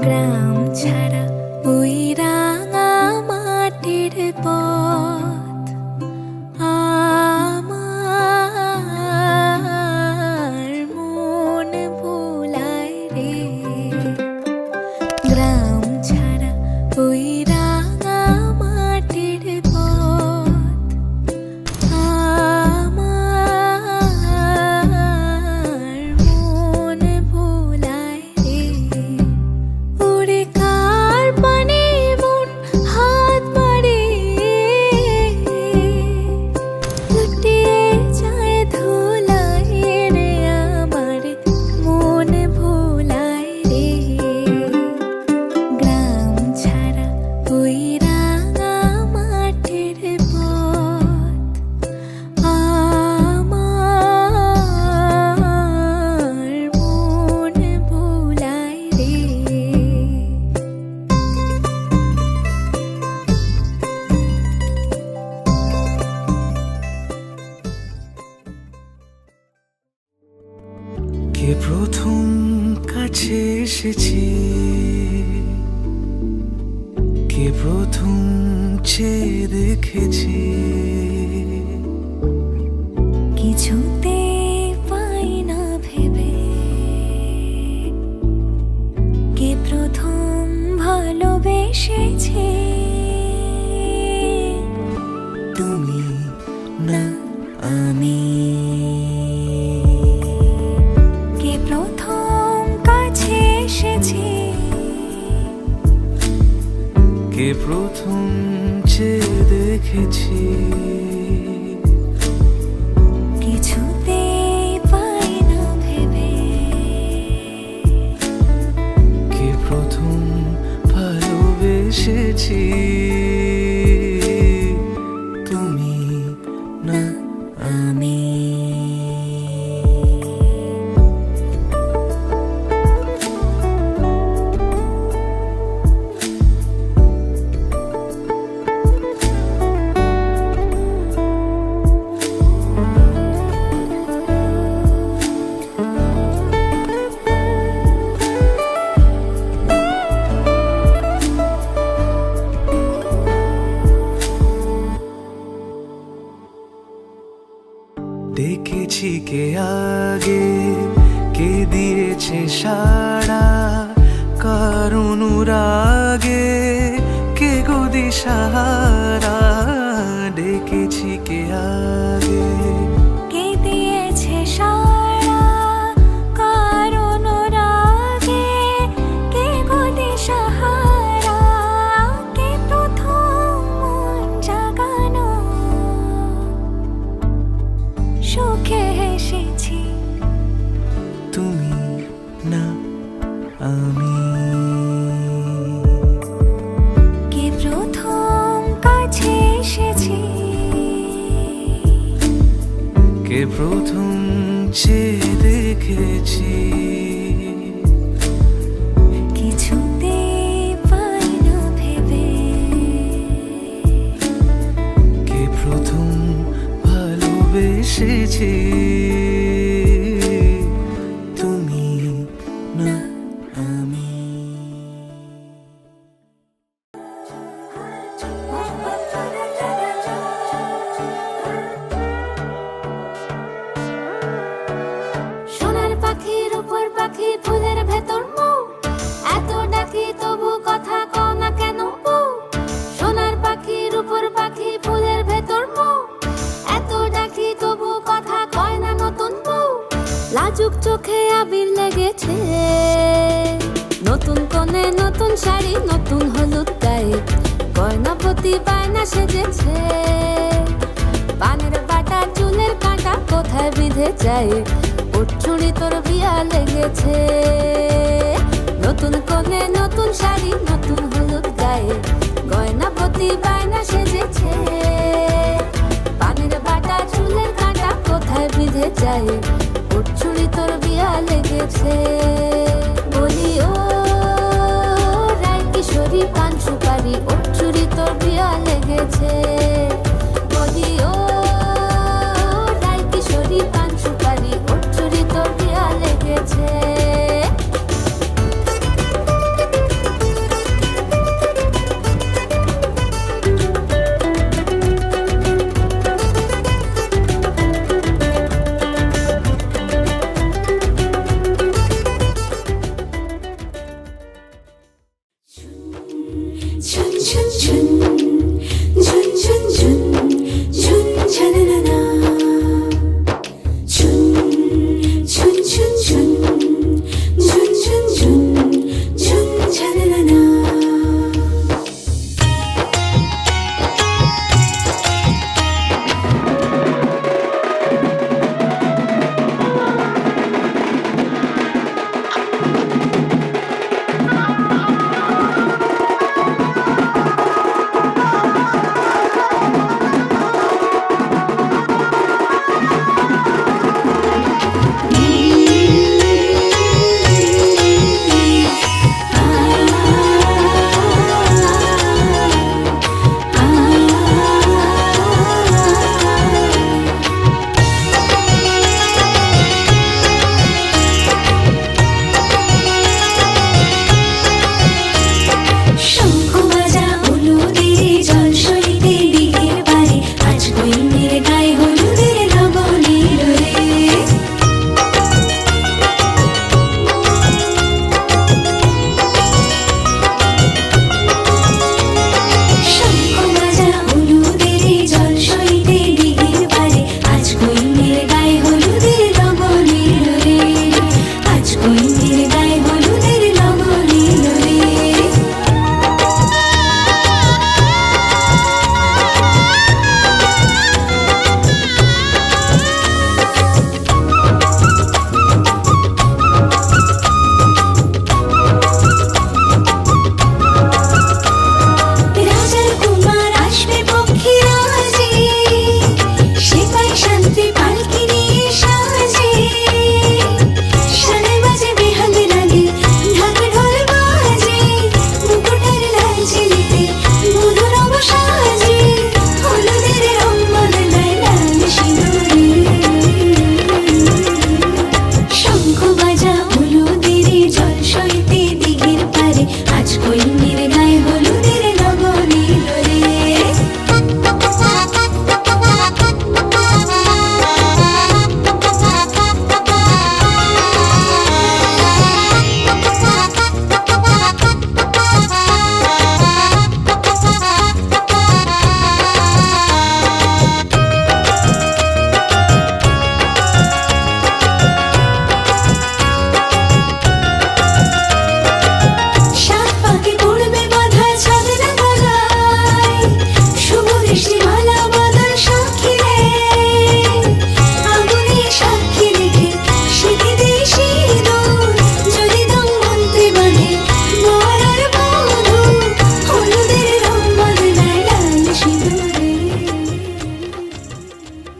গ্রাম ছাড়া ওই রাঙা মাটির পথ আমার মন ভোলায় রে। গ্রাম ছাড়া ওই রাঙা মাটির পথ আমার মন ভোলায় রে। ওরে কার পানে মন হাত বাড়িয়ে লুটিয়ে যায় ধুলায় রে, আমার মন ভোলায় রে। গ্রাম ছাড়া ওই রাঙা মাটির পথ আমার মন ভোলায় রে। কে প্রথম কাছে এসেছি, কে প্রথম চেয়ে দেখেছি, কিছুতে পাই না ভেবে কে প্রথম ভালোবেসেছে। তুমি না আমি। কে প্রথম কাছে এসেছে, কে প্রথম চেয়ে দেখেছি, কিছুতে পাই না ভেবে কে প্রথম ভালোবেসেছি। তুমি না আমি। দেখেছি কে আগে, কে দিয়েছে সাড়া, কার অনুরাগে কে গো দিশাহারা। ডেকেছি কে আগে, কে দিয়েছে সাড়া, কার অনুরাগে কে গো দিশাহারা। কে প্রথম মন জাগানো সুখে হেসেছি। তুমি না আমি। কে প্রথম কাছে এসেছি, কে প্রথম চেয়ে দেখেছি, কিছুতে পাই না ভেবে কে প্রথম ভালোবেসেছি। তুমি না আমি। সোনার পাখির উপর পাখি ফুলের ভেতর মৌ, এত ডাকি তবু কথা কও না কেন বউ। সোনার পাখির উপর পাখি ফুলের ভেতর মৌ, এত ডাকি তবু কথা কয় না নতুন বউ। লাজুক চোখে আবির লেগেছে, নতুন কোণে নতুন শাড়ি নতুন হলুদ গায়ে, গয়নাপতি বায়না সেজেছে। পানের বাটা চুলের কাঁটা কোথায় বিঁধে যায়, উঠছুড়ি তোর বিয়া লেগেছে। নতুন কোণে নতুন শাড়ি নতুন হলুদ গায়ে, গয়নাপতি বায়না সেজেছে। পানের বাটা চুলের কাঁটা কোথায় বিঁধে যায়, উঠছুড়ি তোর বিয়া লেগেছে। বলি ও রায় কিশোরী পান সুপারি, উঠছুড়ি তোর বিয়া লেগেছে। বলি ও রায় কিশোরী পান সুপারি, উঠছুড়ি তোর বিয়া লেগেছে। ঝুন ঝুন ঝুন ঝুন ঝুন ঝুন ঝুন ঝনননা ঝুন ঝুন ঝুন ঝুন ঝুন ঝুন ঝুন ঝুন ঝনননা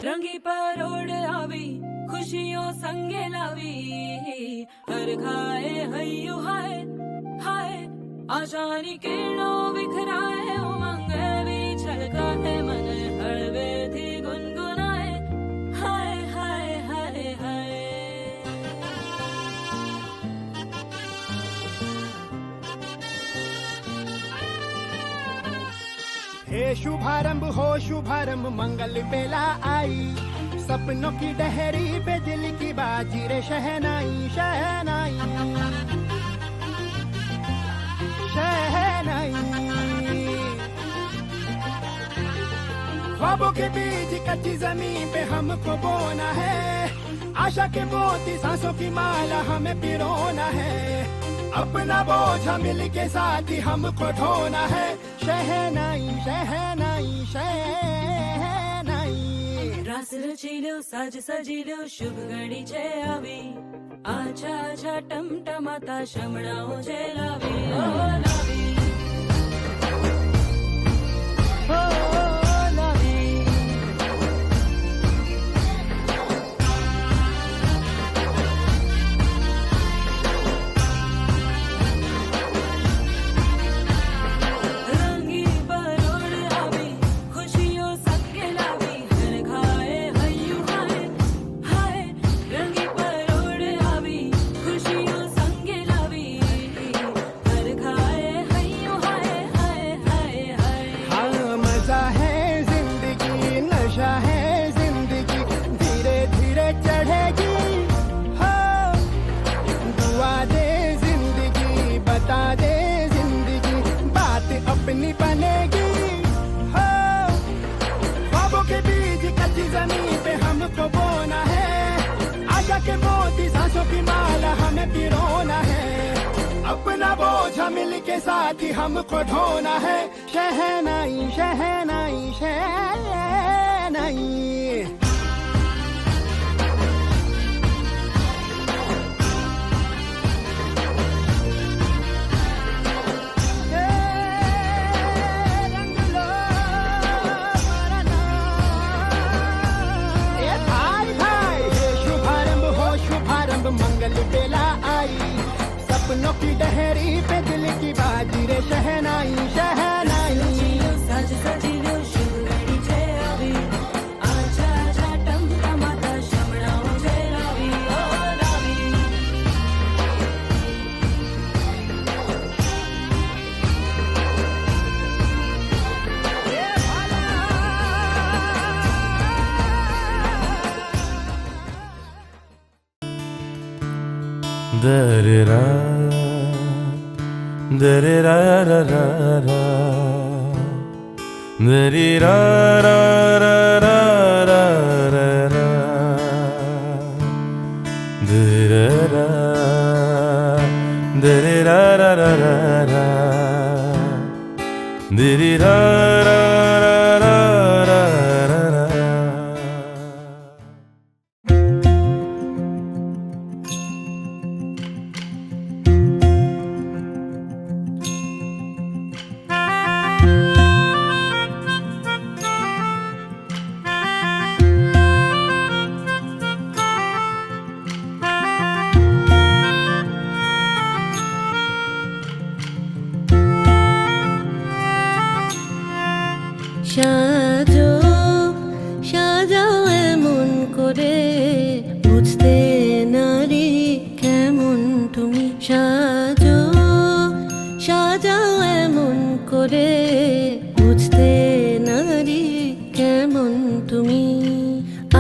रंगी परोड़ आवी खुशियों संगे लावी हर खाए हय्यू हाय हाय आशानी किरणों बिखराए उमंग भी छलकाए मन हळवे थी गुनगुनाए हाय हाय हाय हाय हे शुभारंभ हो शुभारंभ मंगल बेला आई सपनों की डहरी पे दिल की बाजी रे शहनाई शहनाई शहनाई ख्वाबों के बीज कच्ची जमीन पे हमको बोना है आशा के मोती सांसों की माला हमें पिरोना है अपना बोझ मिल के साथ ही हमको ढोना है शहनाई शहनाई शहनाई रास रचिलो साज सजिलो शुभ घड़ी छे आवी आछा आछा टमटमाता शमणाओ जे लावी ओ लावी हो लावी रंगी परोड़ आवी खुशियों संगे लावी हर खाए हय्यू हाय हाय रंगी परोड़ आवी खुशियों संगे लावी हर अपनी बनेगी हो। ख्वाबों के बीज कच्ची जमीन पे हमको बोना है, आशा के मोती सांसों की माला हमें पिरोना है। अपना बोझा मिल के साथ ही हमको ढोना है। शहनाई शहनाई शहनाई। मंगल बेला आई, सपनों की डहरी पे दिल की बाजी रे शहनाई शहनाई। साज सजिलो शुभ घड़ी छे આવી આજા આજા ટમટમાતા શમણાઓ છે લાવી ઓ લાવી Da-da-da, da-da-da-da-da-da, da-dee-da-da-da-da-da-da, da-da-da, da-dee-da-da-da-da-da, dee-dee-da-da-da-da-da-da. সাজো সাজাও এমন করে, বুঝতে নারী কেমন তুমি। সাজো সাজাও এমন করে, বুঝতে নারী কেমন তুমি।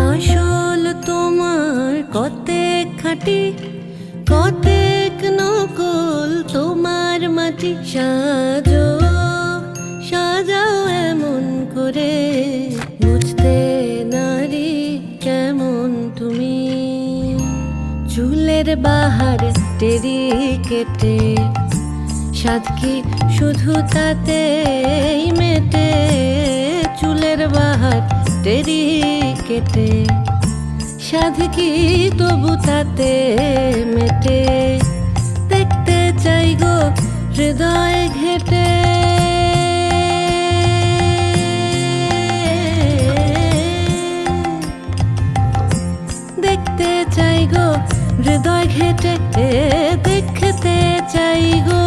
আসল তোমার কতেক খাঁটি, কতেক নকল তোমার মাটি। সাজো সাজাও এমন করে, বুঝতে নারী কেমন তুমি। চুলের বাহার টেরি কেটে, সাধ কি শুধু তাতেই মেটে। চুলের বাহার টেরি কেটে, সাধ কি তবু তাতে মেটে। দেখতে চাই গো হৃদয় ঘেটে, দেখতে চাই গো হৃদয় ঘেটে, দেখতে চাই গো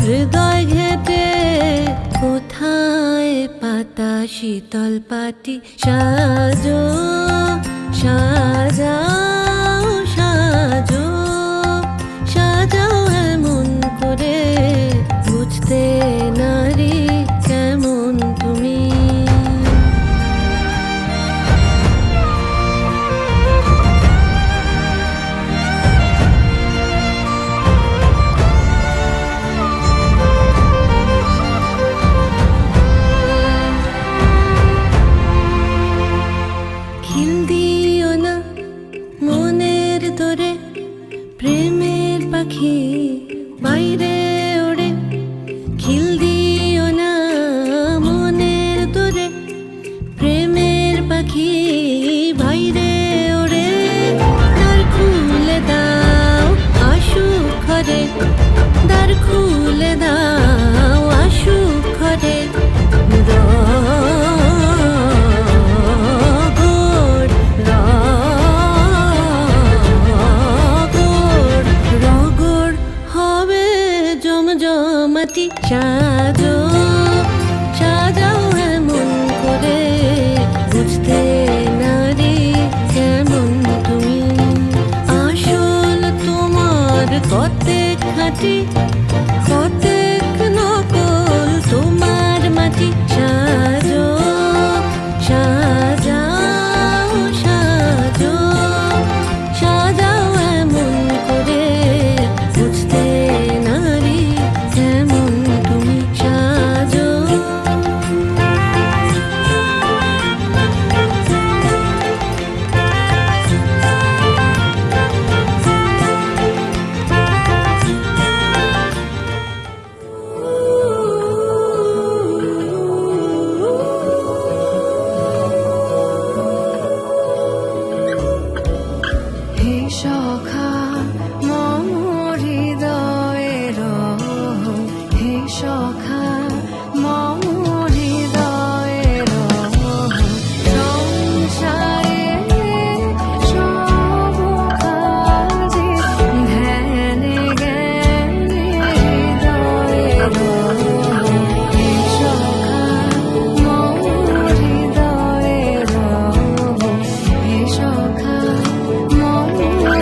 হৃদয় ঘেটে। কোথায় পাতা শীতল পাটি। সাজো সাজাও সাজো সাজাও এমন করে, বুঝতে নারী কেমন তুমি। খিল দিও না মনের তোরে, প্রেমের পাখি বাইরে ওড়ে। খিল দিও না মনের তোরে, প্রেমের পাখি বাইরে ওড়ে। দ্বার খুলে দাও আসুক ঘরে, দ্বার খুলে দাও আসুক ঘরে। রগড় হবে জমজমাটি। সাজো সাজাও এমন করে, বুঝতে নারী কেমন তুমি। আসল তোমার কতেক খাঁটি, কতেক নকল তোমার মাটি। সাজো সাজাও সাজো সাজাও এমন করে, বুঝতে নারী কেমন তুমি। সাজো সখা মম হৃদয়ের সংসারে সব কাজে ধ্যানে জ্ঞানে হৃদয়ের সখা মম হৃদয়ের সখা মম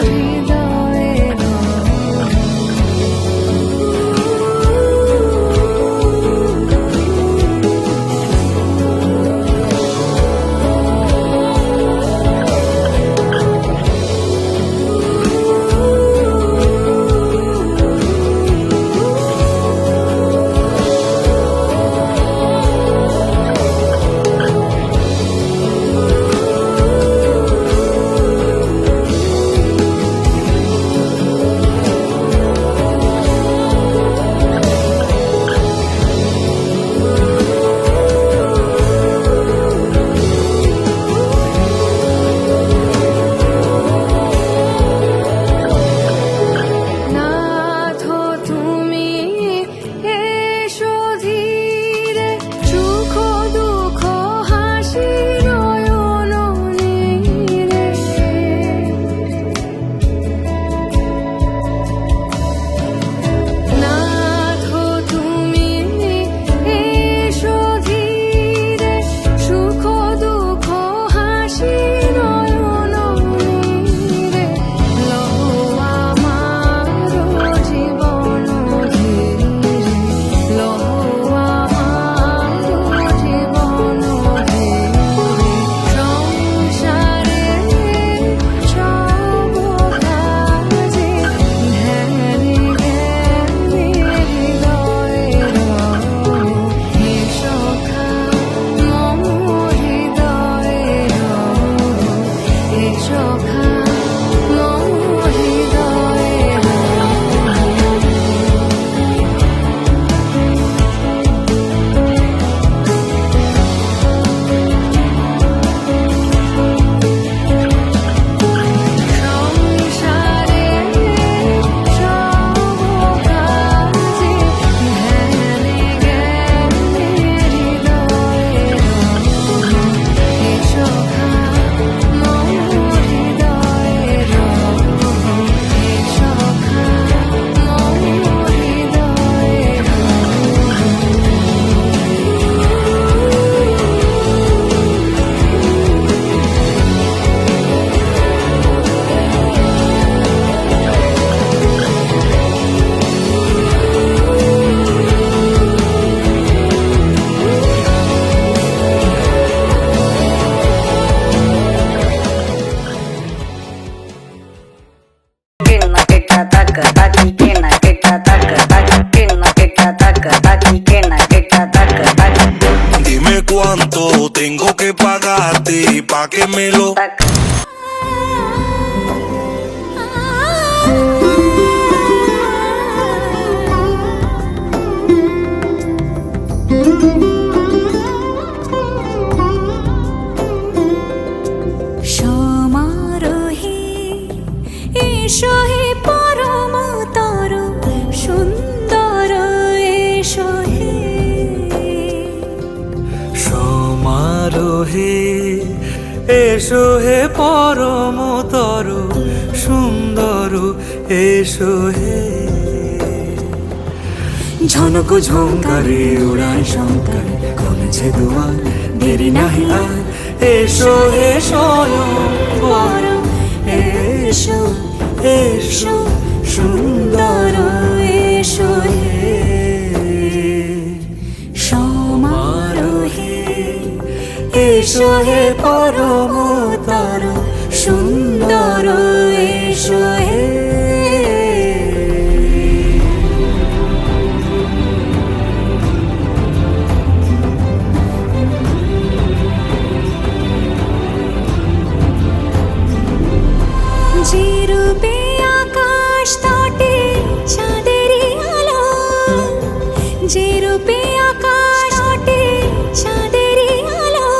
হৃদয়ের নাথ তুমি এসো ধীরে সুখ দুঃখ হাসি নয়ন নীরে নাথ তুমি এসো ধীরে সুখ দুঃখ হাসি নয়ন নীরে লহো আমার জীবন ধীরে লহো আমার জীবন ধীরে সংসারে সব কাজে ধ্যানে জ্ঞানে হৃদয়ের হে সখা মম হৃদয়ের হে সখা মম হৃদয়ের সংসারে সব কাজে ধ্যানে জ্ঞানে হৃদয়ের হে সখা মম হৃদয়ের হে সখা মম হৃদয়ের Dime cuánto tengo que pagarte pa' que me lo... সমারোহে এসো হে পরমতর সুন্দর এসো হে সমারোহে এসো হে পরমতর সুন্দর এসো হে ঝনক ঝঙ্কারে উড়ায় শঙ্কর কমেছে দুয়ার দেরি নাহি আর এসো হে স্বয়ং বর এসো এসো সুন্দর এসো হে সমারোহে এসো হে পরমতর সুন্দর এসো হে যে রূপে আকাশ তটে চাঁদেরই আলো যে রূপে আকাশ তটে চাঁদেরই আলো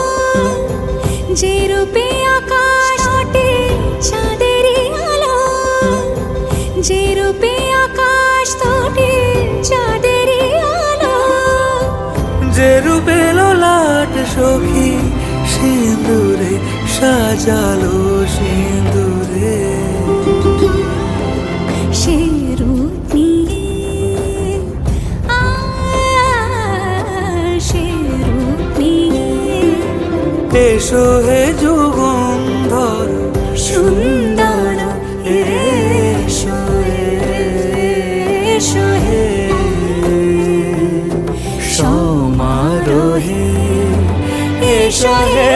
যে রূপে আকাশ তটে চাঁদেরই আলো যে রূপে আকাশ তটে চাঁদেরই আলো যে রূপে লাট সখী সিঁদুরে সাজালো সিঁদুরে সে রূপ নিয়ে সে রূপ নিয়ে এসো হে যুগন্ধর সুন্দর এসো এসো হে সমারোহে এসো হে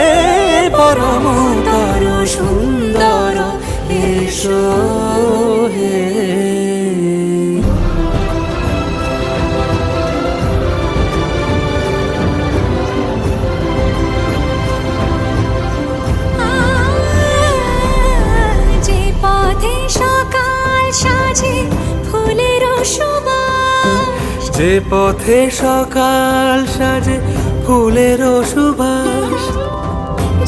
পরমতর সুন্দর এসো হে যে পথে সকাল সাজে ফুলের সুবাস যে পথে সকাল সাজে ফুলের সুবাস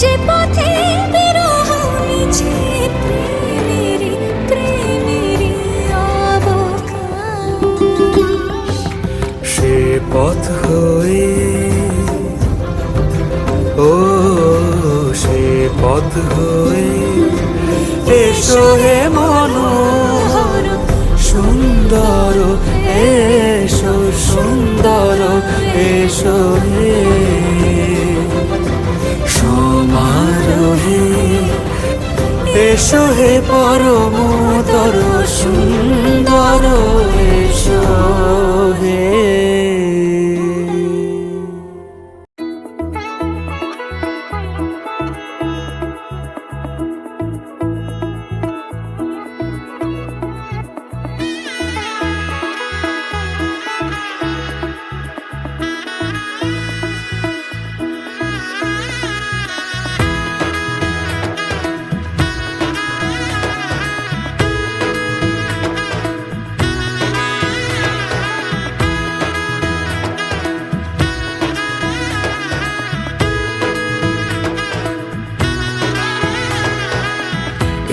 যে পথে বিরহ মিছে প্রেমেরই প্রেমেরই অবকাশ সে পথ হয়ে ও সে পথ হয়ে এসো হে মনোহর সুন্দর এসো সুন্দর এসো হে সমারোহে এসো হে পরমতর সুন্দর এসো হে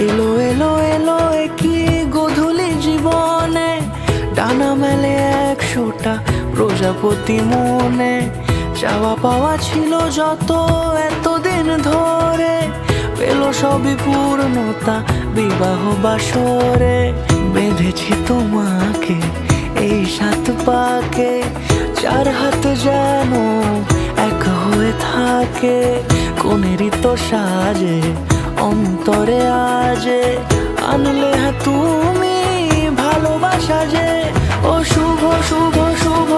এলো এলো এলো কি গোধূলি জীবনে ডানা মেলে 100টা প্রজাপতি মনে চাওয়া পাওয়া ছিল যত এতদিন ধরে পেল সবই পূর্ণতা বিবাহ বাসরে বেঁধেছি তোমাকে এই 7 পাকে 4 হাত যেন এক হয়ে থাকে কোনেরই তো সাজে অন্তরে আজে আনলে হ্যাঁ তুমি ভালোবাসা যে ও শুভ শুভ শুভ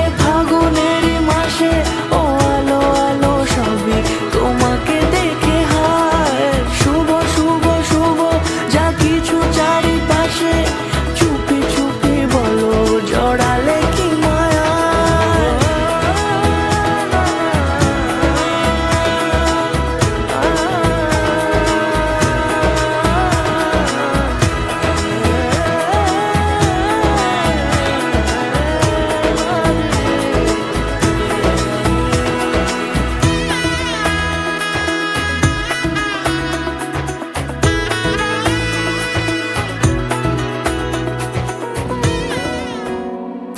এ ফাগুনেরই মাসে ও আলো আলো সবই তোমাকে দেখে হায় শুভ শুভ শুভ যা কিছু চারিপাশে চুপি চুপি বলো জড়ালে কি মায়া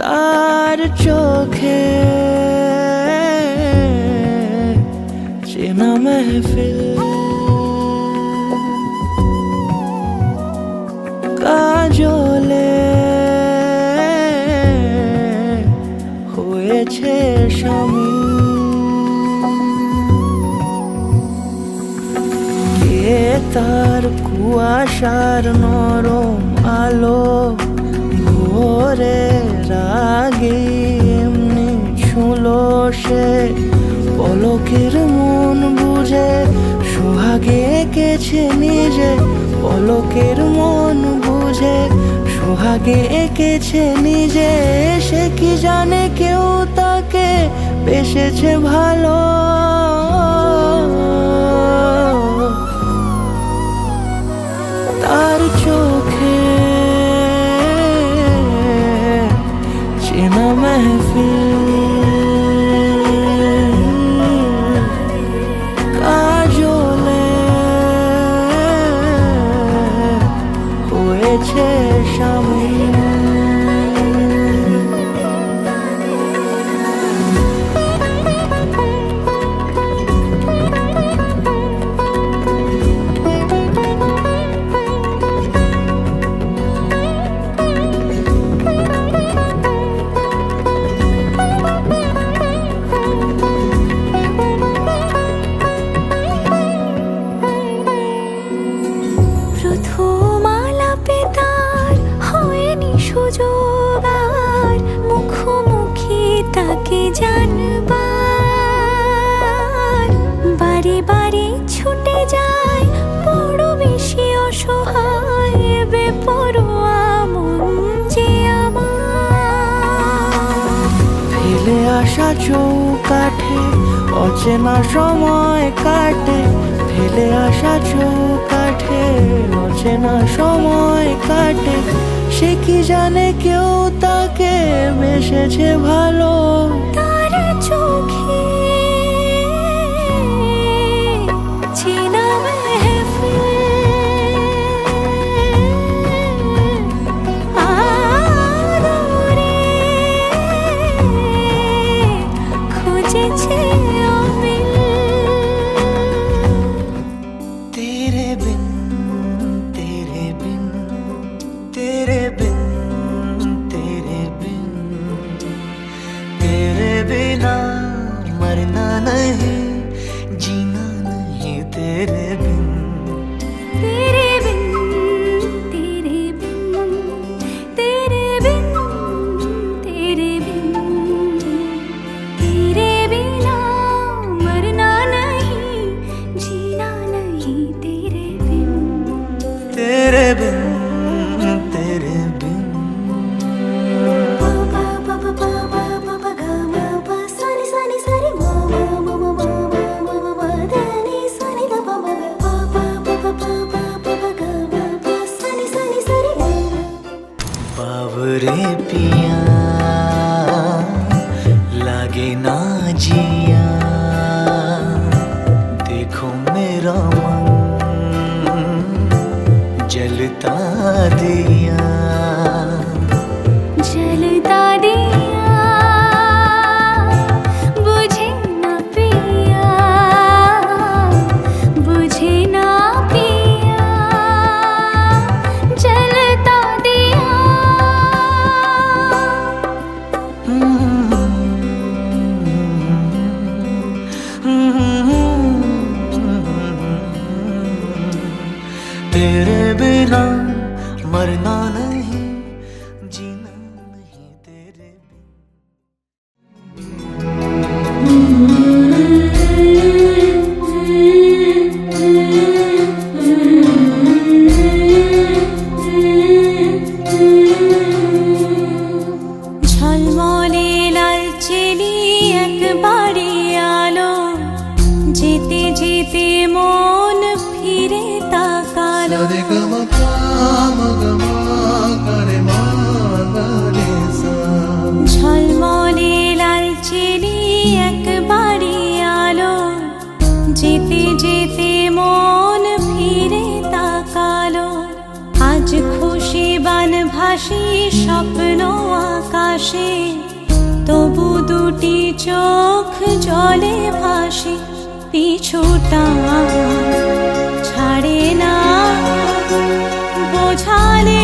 তার চোখে চেনা মেহফিল কাজলে হয়েছে স্বামী কে তার কুয়াশার নরম আলো ভোরে রাগে এমনি ছুলো সে পলকের মন বুঝে সোহাগে এঁকেছে নিজে পলকের মন বুঝে সোহাগে এঁকেছে নিজে সে কি জানে কেউ তাকে বেসেছে ভালো তার চোখে চেনা মেহফিল কাজলে হয়েছে স্বামী আসা চৌকাঠে অচেনা সময় কাটে, ফেলে আসা চৌকাঠে অচেনা সময় কাটে। সে কি জানে কেউ তাকে বেসেছে ভালো, তার চোখে চেনা মেহফিল, আদরে খুঁজেছে অমিল। तेरे बिन तेरे बिन तेरे बिन तेरे बिन तेरे बिना मरना नहीं, जीना नहीं तेरे बिन। तेरे बिन तेरे बिन तेरे बिन तेरे बिन तेरे बिना मरना नहीं, जीना नहीं तेरे बिन। तेरे बिन तेरे बिन पा पा पा पा पा पा पा पा गा मा पा सा नि सा रे मा मा मा मा मा मा मा मा मा धा नि सा नि धा पा मा गा पा पा पा पा पा पा पा पा गा मा पा सा नि रे मा। बावरे पिया लागे ना जिया, देखो मेरा मन जलता दिया। जलता दिया बुझे ना पिया, बुझे ना पिया, जलता दिया। तेरे बिना मरना नहीं, जीना नहीं तेरे बिना। ঝলমলে লাল চেলি একবারে আলো, যেতে যেতে মন ফিরে তাকালো। ঝলমলে লাল চেলি একবারে আলো, যেতে যেতে মন ফিরে তাকালো। আজ খুশি বান ভাসি স্বপ্ন আকাশে, তবু দুটি চোখ জলে ভাসে। পিছুটা ছাড়ে না বোঝালে